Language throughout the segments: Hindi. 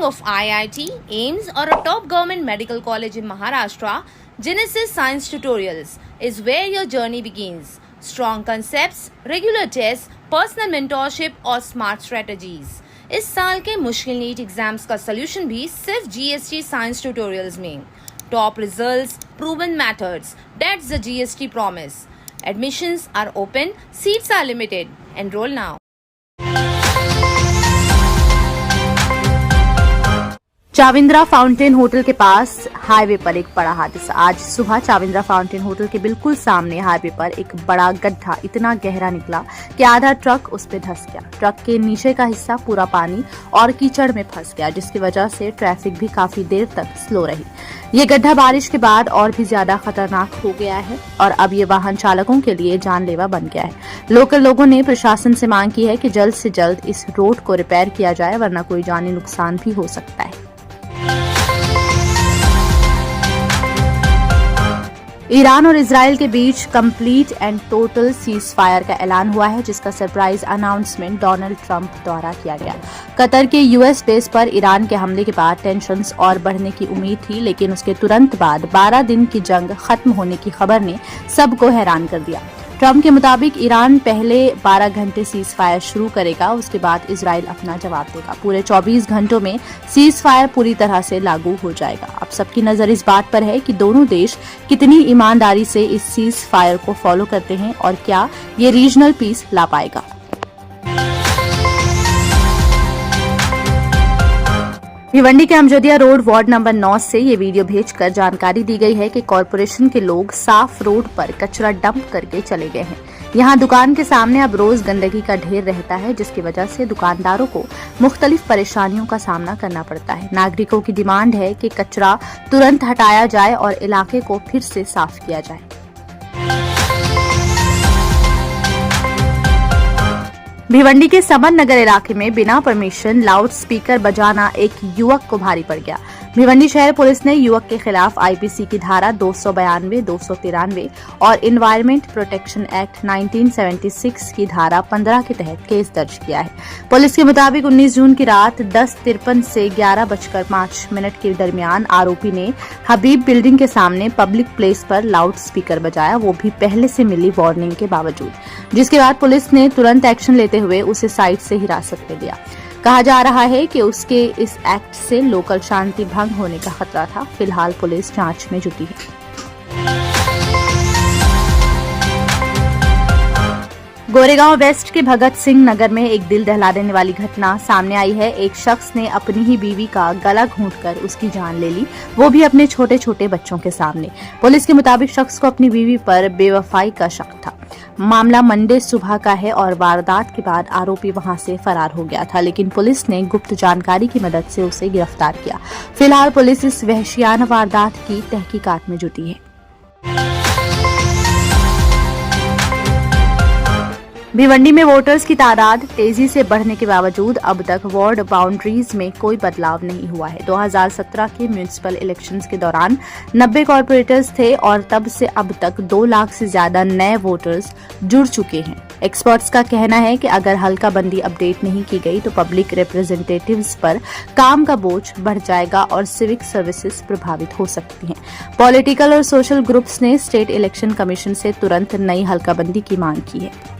of IIT, AIIMS or a top government medical college in Maharashtra, Genesis Science Tutorials is where your journey begins. Strong concepts, regular tests, personal mentorship और smart strategies. इस साल के मुश्किल नीट एग्जाम्स का सोल्यूशन भी सिर्फ GST साइंस ट्यूटोरियल्स में. Top results, proven methods, that's the GST promise. Admissions are open, seats are limited. Enroll now. Chavindra fountain hotel के पास हाईवे पर एक बड़ा हादसा. आज सुबह चाविंद्रा फाउंटेन होटल के बिल्कुल सामने हाईवे पर एक बड़ा गड्ढा इतना गहरा निकला कि आधा ट्रक उस पे धंस गया. ट्रक के नीचे का हिस्सा पूरा पानी और कीचड़ में फंस गया, जिसकी वजह से ट्रैफिक भी काफी देर तक स्लो रही. ये गड्ढा बारिश के बाद और भी ज्यादा खतरनाक हो गया है और अब ये वाहन चालकों के लिए जानलेवा बन गया है. लोकल लोगों ने प्रशासन से मांग की है कि जल्द से जल्द इस रोड को रिपेयर किया जाए, वरना कोई जानी नुकसान भी हो सकता है. ईरान और इजराइल के बीच complete and total ceasefire का ऐलान हुआ है, जिसका सरप्राइज अनाउंसमेंट डोनाल्ड ट्रंप द्वारा किया गया. कतर के यूएस बेस पर ईरान के हमले के बाद टेंशन्स और बढ़ने की उम्मीद थी, लेकिन उसके तुरंत बाद 12 दिन की जंग खत्म होने की खबर ने सबको हैरान कर दिया. ट्रंप के मुताबिक ईरान पहले 12 घंटे सीज फायर शुरू करेगा, उसके बाद इजराइल अपना जवाब देगा. पूरे 24 घंटों में सीज फायर पूरी तरह से लागू हो जाएगा. अब सबकी नजर इस बात पर है कि दोनों देश कितनी ईमानदारी से इस सीज फायर को फॉलो करते हैं और क्या ये रीजनल पीस ला पाएगा. भिवंडी के अमजदिया रोड वार्ड नंबर 9 से ये वीडियो भेजकर जानकारी दी गई है कि कॉरपोरेशन के लोग साफ रोड पर कचरा डंप करके चले गए हैं. यहाँ दुकान के सामने अब रोज गंदगी का ढेर रहता है, जिसकी वजह से दुकानदारों को मुख्तलिफ परेशानियों का सामना करना पड़ता है. नागरिकों की डिमांड है कि कचरा तुरंत हटाया जाए और इलाके को फिर से साफ किया जाए. भिवंडी के समन नगर इलाके में बिना परमिशन लाउड स्पीकर बजाना एक युवक को भारी पड़ गया. भिवंडी शहर पुलिस ने युवक के खिलाफ आईपीसी की धारा 292, 293 और एनवायरमेंट प्रोटेक्शन एक्ट 1976 की धारा 15 के तहत केस दर्ज किया है. पुलिस के मुताबिक 19 जून की रात 10:53 से 11:05 के दरमियान आरोपी ने हबीब बिल्डिंग के सामने पब्लिक प्लेस पर लाउड स्पीकर बजाया, वो भी पहले से मिली वार्निंग के बावजूद, जिसके बाद पुलिस ने तुरंत एक्शन लेते हुए उसे साइट से हिरासत में लिया. कहा जा रहा है कि उसके इस एक्ट से लोकल शांति भंग होने का खतरा था. फिलहाल पुलिस जांच में जुटी है. गोरेगांव वेस्ट के भगत सिंह नगर में एक दिल दहला देने वाली घटना सामने आई है. एक शख्स ने अपनी ही बीवी का गला घोंटकर उसकी जान ले ली, वो भी अपने छोटे छोटे बच्चों के सामने. पुलिस के मुताबिक शख्स को अपनी बीवी पर बेवफाई का शक था. मामला मंडे सुबह का है और वारदात के बाद आरोपी वहां से फरार हो गया था, लेकिन पुलिस ने गुप्त जानकारी की मदद से उसे गिरफ्तार किया. फिलहाल पुलिस इस वहशियाना वारदात की तहकीकात में जुटी है. भिवंडी में वोटर्स की तादाद तेजी से बढ़ने के बावजूद अब तक वार्ड बाउंड्रीज में कोई बदलाव नहीं हुआ है. 2017 के म्यूनिसिपल इलेक्शंस के दौरान 90 कॉर्पोरेटर्स थे और तब से अब तक 2 लाख से ज्यादा नए वोटर्स जुड़ चुके हैं. एक्सपर्ट्स का कहना है कि अगर हल्का बंदी अपडेट नहीं की गई तो पब्लिक रिप्रेजेंटेटिव्स पर काम का बोझ बढ़ जाएगा और सिविक सर्विसेज प्रभावित हो सकती हैं. पॉलिटिकल और सोशल ग्रुप्स ने स्टेट इलेक्शन कमीशन से तुरंत नई हल्का बंदी की मांग की है.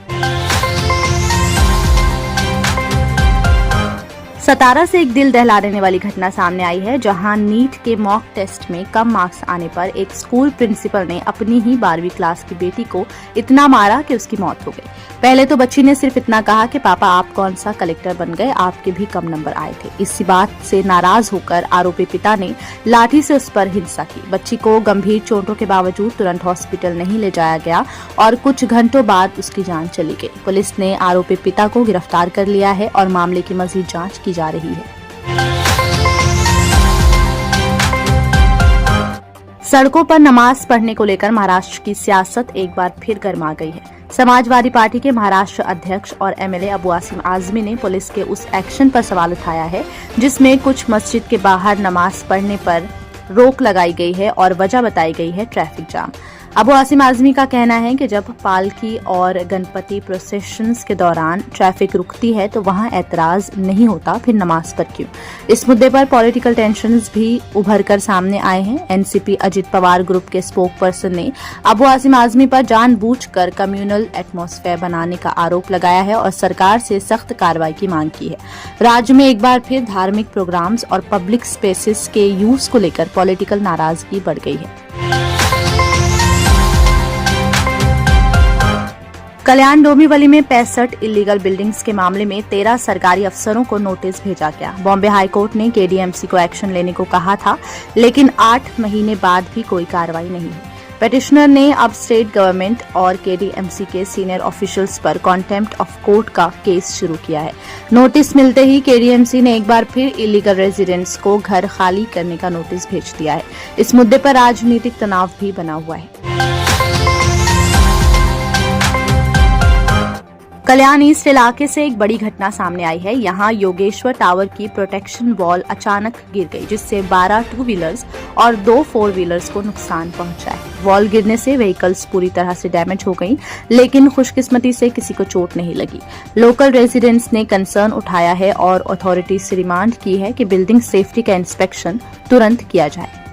सतारा से एक दिल दहला देने वाली घटना सामने आई है, जहां नीट के मॉक टेस्ट में कम मार्क्स आने पर एक स्कूल प्रिंसिपल ने अपनी ही 12वीं क्लास की बेटी को इतना मारा कि उसकी मौत हो गई. पहले तो बच्ची ने सिर्फ इतना कहा कि पापा आप कौन सा कलेक्टर बन गए, आपके भी कम नंबर आए थे. इसी बात से नाराज होकर आरोपी पिता ने लाठी से उस पर हिंसा की. बच्ची को गंभीर चोटों के बावजूद तुरंत हॉस्पिटल नहीं ले जाया गया और कुछ घंटों बाद उसकी जान चली गई. पुलिस ने आरोपी पिता को गिरफ्तार कर लिया है और मामले की मजीद जांच की जा रही है. सड़कों पर नमाज पढ़ने को लेकर महाराष्ट्र की सियासत एक बार फिर गर्मा गई है. समाजवादी पार्टी के महाराष्ट्र अध्यक्ष और एमएलए अबू आसिम आजमी ने पुलिस के उस एक्शन पर सवाल उठाया है जिसमें कुछ मस्जिद के बाहर नमाज पढ़ने पर रोक लगाई गई है और वजह बताई गई है ट्रैफिक जाम. अबू आसिम आजमी का कहना है कि जब पालकी और गणपति प्रोसेशंस के दौरान ट्रैफिक रुकती है तो वहां ऐतराज नहीं होता, फिर नमाज पर क्यों। इस मुद्दे पर पॉलिटिकल टेंशन्स भी उभर कर सामने आए हैं। एनसीपी अजित पवार ग्रुप के स्पोक पर्सन ने अबू आसिम आजमी पर जानबूझकर कम्युनल एटमॉस्फेयर बनाने का आरोप लगाया है और सरकार से सख्त कार्रवाई की मांग की है। राज्य में एक बार फिर धार्मिक प्रोग्राम्स और पब्लिक स्पेसेस के यूज को लेकर पॉलिटिकल नाराजगी बढ़ गई है। कल्याण डोंबिवली में 65 इलीगल बिल्डिंग्स के मामले में 13 सरकारी अफसरों को नोटिस भेजा गया। बॉम्बे हाईकोर्ट ने केडीएमसी को एक्शन लेने को कहा था, लेकिन 8 महीने बाद भी कोई कार्रवाई नहीं हुई। पिटिशनर ने अब स्टेट गवर्नमेंट और केडीएमसी के सीनियर ऑफिशियल्स पर कॉन्टेम्प्ट ऑफ कोर्ट का केस शुरू किया है। नोटिस मिलते ही केडीएमसी ने एक बार फिर इलीगल रेजिडेंट्स को घर खाली करने का नोटिस भेज दिया है। इस मुद्दे पर राजनीतिक तनाव भी बना हुआ है। कल्याण ईस्ट इलाके से एक बड़ी घटना सामने आई है। यहां योगेश्वर टावर की प्रोटेक्शन वॉल अचानक गिर गई, जिससे 12 टू व्हीलर्स और 2 4 व्हीलर्स को नुकसान पहुंचा है। वॉल गिरने से व्हीकल्स पूरी तरह से डैमेज हो गई, लेकिन खुशकिस्मती से किसी को चोट नहीं लगी। लोकल रेजिडेंट्स ने कंसर्न उठाया है और अथॉरिटीज से डिमांड की है कि बिल्डिंग सेफ्टी का इंस्पेक्शन तुरंत किया जाए।